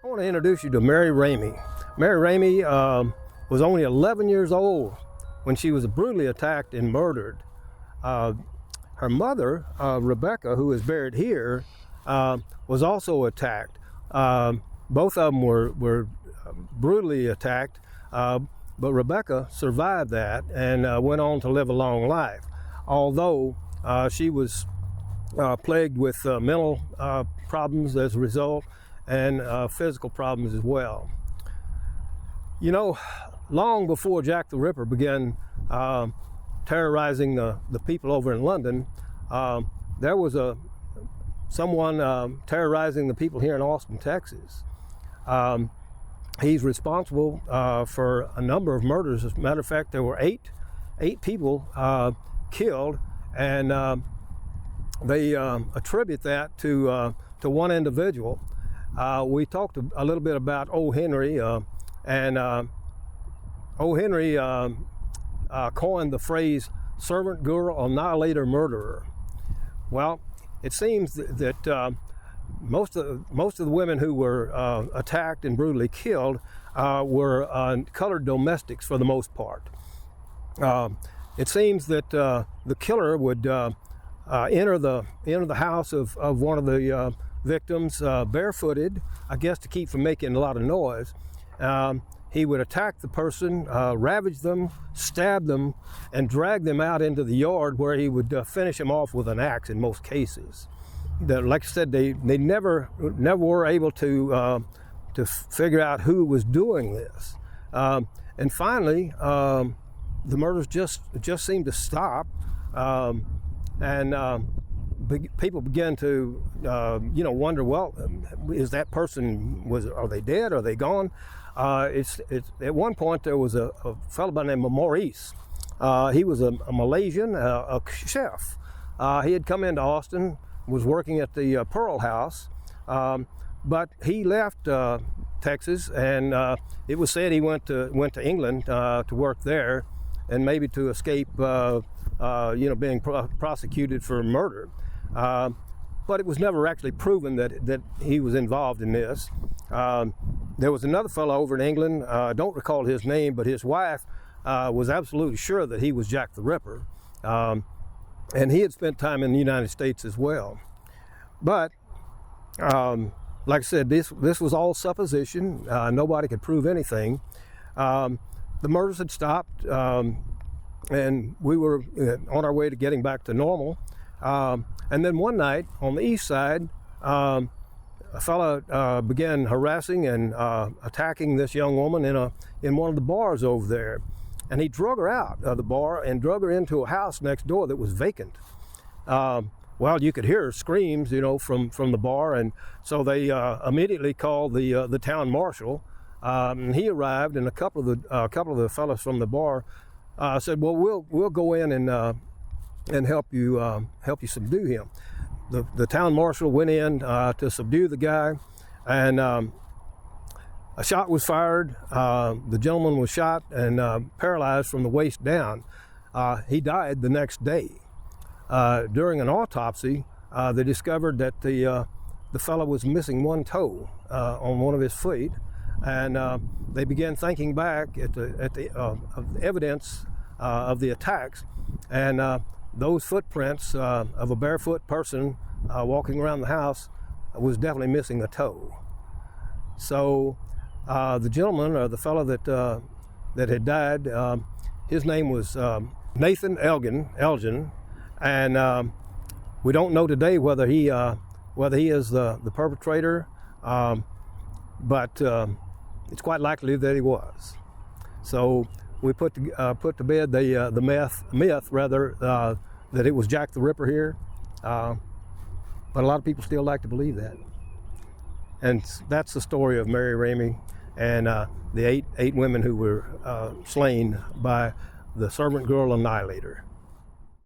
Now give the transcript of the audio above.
I want to introduce you to Mary Ramey. Mary Ramey was only 11 years old when she was brutally attacked and murdered. Her mother, Rebecca, who is buried here, was also attacked. Both of them were brutally attacked, but Rebecca survived that and went on to live a long life. Although she was plagued with mental problems as a result, and physical problems as well. You know, long before Jack the Ripper began terrorizing the people over in London, there was someone terrorizing the people here in Austin, Texas. He's responsible for a number of murders. As a matter of fact, there were eight people killed, and they attribute that to one individual. We talked a little bit about O. Henry, and O. Henry coined the phrase "Servant Girl Annihilator Murderer." Well, it seems that most of the women who were attacked and brutally killed were colored domestics for the most part. It seems that the killer would enter the house of one of the victims barefooted, I guess to keep from making a lot of noise. He would attack the person, ravage them, stab them, and drag them out into the yard where he would finish them off with an axe in most cases. Like I said, they never were able to figure out who was doing this. And finally, the murders just seemed to stop, and people began to wonder, well, is that person, are they dead, are they gone? It's at one point there was a fellow by the name of Maurice. He was a Malaysian, a chef. He had come into Austin, was working at the Pearl House, but he left Texas, and it was said he went to England to work there, and maybe to escape being prosecuted for murder. But it was never actually proven that he was involved in this. There was another fellow over in England, I don't recall his name, but his wife was absolutely sure that he was Jack the Ripper. And he had spent time in the United States as well. But like I said, this was all supposition. Nobody could prove anything. The murders had stopped, and we were on our way to getting back to normal. And then one night on the east side, a fellow began harassing and attacking this young woman in one of the bars over there. And he drug her out of the bar and drug her into a house next door that was vacant. Well, you could hear her screams, from the bar, and so they immediately called the town marshal. And he arrived, and a couple of the fellows from the bar said, "Well, we'll go in and help you subdue him." The town marshal went in to subdue the guy, and a shot was fired. The gentleman was shot and paralyzed from the waist down. He died the next day. During an autopsy, they discovered that the fellow was missing one toe on one of his feet, and they began thinking back at the evidence of the attacks, and those footprints of a barefoot person walking around the house was definitely missing a toe. So the gentleman, or the fellow that had died, his name was Nathan Elgin, and we don't know today whether he is the perpetrator, but it's quite likely that he was. So we put to bed the myth that it was Jack the Ripper here, but a lot of people still like to believe that. And that's the story of Mary Ramey and the eight women who were slain by the Servant Girl Annihilator.